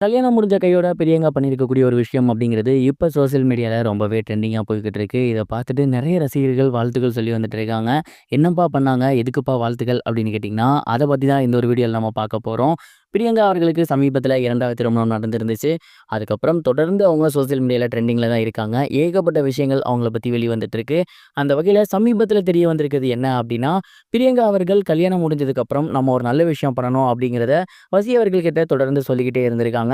கல்யாணம் முடிஞ்ச கையோட பெரியவங்க பண்ணியிருக்கக்கூடிய ஒரு விஷயம் அப்படிங்கிறது இப்போ சோசியல் மீடியாவில் ரொம்பவே ட்ரெண்டிங்காக போய்கிட்டு இருக்கு. இதை பார்த்துட்டு நிறைய ரசிகர்கள் வாழ்த்துக்கள் சொல்லி வந்துட்டு இருக்காங்க. என்னப்பா பண்ணாங்க, எதுக்குப்பா வாழ்த்துக்கள் அப்படின்னு கேட்டிங்கன்னா, அதை பற்றி தான் இந்த ஒரு வீடியோவில் நம்ம பார்க்க போகிறோம். பிரியங்கா அவர்களுக்கு சமீபத்தில் 2வது திருமணம் நடந்திருந்துச்சு. அதுக்கப்புறம் தொடர்ந்து அவங்க சோசியல் மீடியாவில் ட்ரெண்டிங்கில் தான் இருக்காங்க. ஏகப்பட்ட விஷயங்கள் அவங்கள பற்றி வெளிவந்துட்டு இருக்கு. அந்த வகையில் சமீபத்தில் தெரிய வந்திருக்கிறது என்ன அப்படின்னா, பிரியங்கா அவர்கள் கல்யாணம் முடிஞ்சதுக்கப்புறம் நம்ம ஒரு நல்ல விஷயம் பண்ணணும் அப்படிங்கிறத வசி அவர்கள்கிட்ட தொடர்ந்து சொல்லிக்கிட்டே இருந்திருக்காங்க.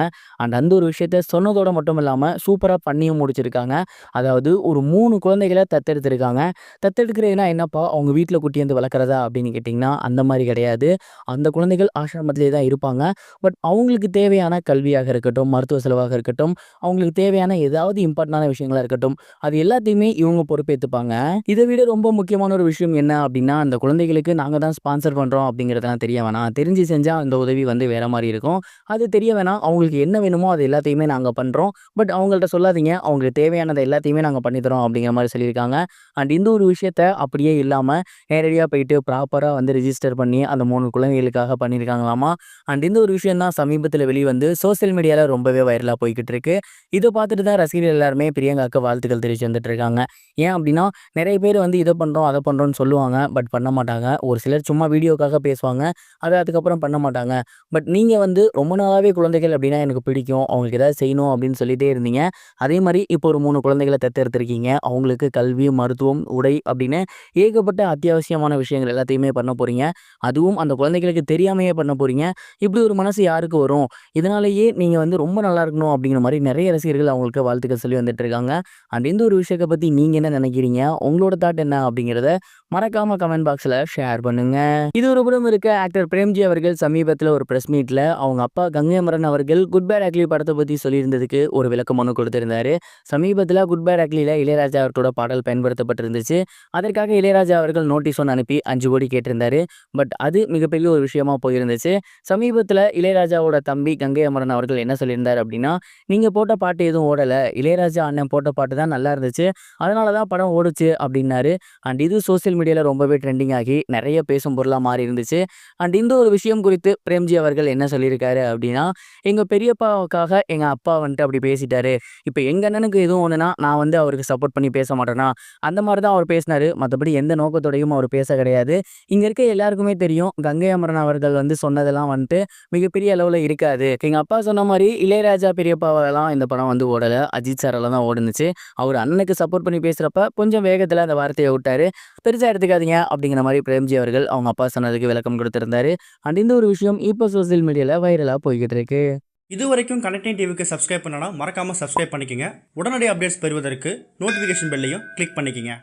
அந்த ஒரு விஷயத்த சொன்னதோட மட்டும் இல்லாம சூப்பரா பண்ணியும் முடிச்சிருக்காங்க. அதாவது ஒரு 3 குழந்தைகள தத்தெடுத்திருக்காங்க. தத்தெடுக்கிறதுனா என்னப்பா அவங்க வீட்ல கூட்டியாந்து வளர்க்கிறதா அப்படின்னு கேட்டிங்கன்னா, அந்த மாரி கிடையாது. அந்த குழந்தைகள் ஆசிரமத்திலே தான் இருப்பாங்க. பட் அவங்களுக்கு தேவையான கல்வியாக இருக்கட்டும், மருத்துவ செலவாக இருக்கட்டும், அவங்களுக்கு தேவையான ஏதாவது இம்பார்ட்டன்டான விஷயங்களா இருக்கட்டும், அது எல்லாத்தையுமே இவங்க பொறுப்பேத்துப்பாங்க. இத விட ரொம்ப முக்கியமான ஒரு விஷயம் என்ன அப்படின்னா, அந்த குழந்தைகளுக்கு நாங்க தான் ஸ்பான்சர் பண்றோம் அப்படிங்கிறதெல்லாம் தெரிய வேணாம். தெரிஞ்சு செஞ்சா அந்த உதவி வந்து வேற மாரி இருக்கும். அது தெரிய வேணாம். அவங்களுக்கு என்ன வேணுமோ அது எல்லாத்தையுமே நாங்க பண்றோம். பட் அவங்கள்ட்ட சொல்லாதீங்க. அவங்களுக்கு தேவையானது எல்லாத்தையுமே நாங்க பண்ணி தரோம் அப்படிங்கிற மாரி சொல்லியிருக்காங்க. அண்ட் இந்த ஒரு விஷயத்த அப்படியே இல்லாம நேரடியா போயிட்டு ப்ராப்பரா வந்து ரிஜிஸ்டர் பண்ணி அந்த 3 குழந்தைகளுக்காக பண்ணியிருக்காங்களாமா. அண்ட் இந்த ஒரு விஷயம் தான் சமீபத்தில வெளிவந்து சோசியல் மீடியால ரொம்பவே வைரலா போய்க்கிட்டு இருக்கு. இத பார்த்துட்டு தான் ரசிகர்கள் எல்லாருமே பிரியங்காக்கு வாழ்த்துக்கள் தெரிவிச்சு வந்துட்டு இருக்காங்க. ஏன் அப்படின்னா, நெறைய பேர் வந்து இத பண்றோம், அத பண்றோம்னு சொல்லுவாங்க. பட் பண்ண மாட்டாங்க. ஒரு சிலர் சும்மா வீடியோக்காக பேசுவாங்க. அத அதுக்கப்புறம் பண்ண மாட்டாங்க. பட் நீங்க வந்து ரொம்ப நாளாவே குழந்தைகள் அப்படின்னா எனக்கு பிடிக்கும். அவங்களுக்கு ஏதாவது செய்யணும் அப்படின்னு சொல்லிட்டே இருந்தீங்க. அதே மாரி இப்போ ஒரு 3 குழந்தைகள தத்தெடுத்திருக்கீங்க. அவங்களுக்கு கல்வி, மருத்துவம், உடை அப்படின்னு ஏகப்பட்ட அத்தியாவசியமான விஷயங்கள் எல்லாத்தையுமே பண்ண போறீங்க. அதுவும் அந்த குழந்தைகளுக்கு தெரியாமயே பண்ண போறீங்க. இப்படி ஒரு மனசு யாருக்கு வரும்? இதனாலேயே நீங்க வந்து ரொம்ப நல்லா இருக்கணும் அப்படிங்கிற மாரி நெறைய ரசிகர்கள் அவங்களுக்கு வாழ்த்துக்கள் சொல்லி வந்துட்டு இருக்காங்க. அண்ட் இந்த ஒரு விஷயத்த பத்தி நீங்க என்ன நினைக்கிறீங்க? உங்களோட தாட் என்ன அப்படிங்கிறத மறக்காம கமெண்ட் பாக்ஸ்ல ஷேர் பண்ணுங்க. இது ஒரு புறம் இருக்க ஆக்டர் பிரேம்ஜி அவர்கள் சமீபத்தில ஒரு பிரஸ் மீட்ல அவங்க அப்பா கங்கை அமரன் அவர்கள் குட் பேட் அக்லி படத்த பத்தி சொல்லியிருந்ததுக்கு ஒரு விளக்க மனு கொடுத்திருந்தாரு. சமீபத்தில குட் பேட் அக்லில இளையராஜா அவர்களோட பாடல் பயன்படுத்தப்பட்டிருந்துச்சு. அதற்காக இளையராஜா அவர்கள் நோட்டீஸ் ஒண்ணு அனுப்பி 5 கோடி கேட்டிருந்தாரு. பட் அது மிகப்பெரிய ஒரு விஷயமா போயிருந்துச்சு. சமீபத்தில இளையராஜாவோட தம்பி கங்கை அமரன் அவர்கள் என்ன சொல்லியிருந்தார் அப்படின்னா, "நீங்க போட்ட பாட்டு எதுவும் ஓடல. இளையராஜா அண்ணன் போட்ட பாட்டு தான் நல்லா இருந்துச்சு. அதனால தான் படம் ஓடுச்சு" அப்படின்னாரு. அண்ட் இது சோசியல் மீடியால ரொம்பவே ட்ரெண்டிங் ஆகி நெறைய பேசும் பொருளா மாறி இருந்துச்சு. அண்ட் இந்த ஒரு விஷயம் குறித்து பிரேம்ஜி அவர்கள் என்ன சொல்லியிருக்காரு அப்படின்னா, "எங்க பெரியப்பாவுக்காக எங்க அப்பா வந்துட்டு அப்படி பேசிட்டாரு. இப்ப எங்க அண்ணனுக்கு எதுவும் ஒண்ணுனா, நான் வந்து அவருக்கு சப்போர்ட் பண்ணி பேச மாட்டேனா? அந்த மாரி தான் அவர் பேசினாரு. மத்தபடி எந்த நோக்கத்தோடையும் அவர் பேச கிடையாது. இங்க இருக்க எல்லாருக்குமே தெரியும். கங்கை அமரன் அவர்கள் வந்து சொன்னதெல்லாம் வந்துட்டு மிகப்பெரிய அளவுல இருக்காது. எங்க அப்பா சொன்ன மாரி இளையராஜா பெரியப்பாவெல்லாம் இந்த படம் வந்து ஓடல. அஜித் சாரால தான் ஓடுனுச்சு. அவர் அண்ணனுக்கு சப்போர்ட் பண்ணி பேசுறப்ப கொஞ்சம் வேகத்துல அந்த வார்த்தைய விட்டாரு. பெருசா எடுத்துக்காதீங்க" அப்படிங்கிற மாரி பிரேம்ஜி அவர்கள் அவங்க அப்பா சொன்னதுக்கு விளக்கம் கொடுத்திருந்தாரு. அண்ட் இந்த ஒரு விஷயம் இப்போ சோசியல் மீடியால வைரலா போய்க்கிட்டு இருக்கு. இதுவரைக்கும் கனெக்டிங் டிவிக்கு சப்ஸ்கிரைப் பண்ணனா மறக்காம சப்ஸ்கிரைப் பண்ணிக்கங்க. உடனடி அப்டேட்ஸ் பெறுவதற்கு நோட்டிஃபிகேஷன் பெல்லையும் கிளிக் பண்ணிக்கங்க.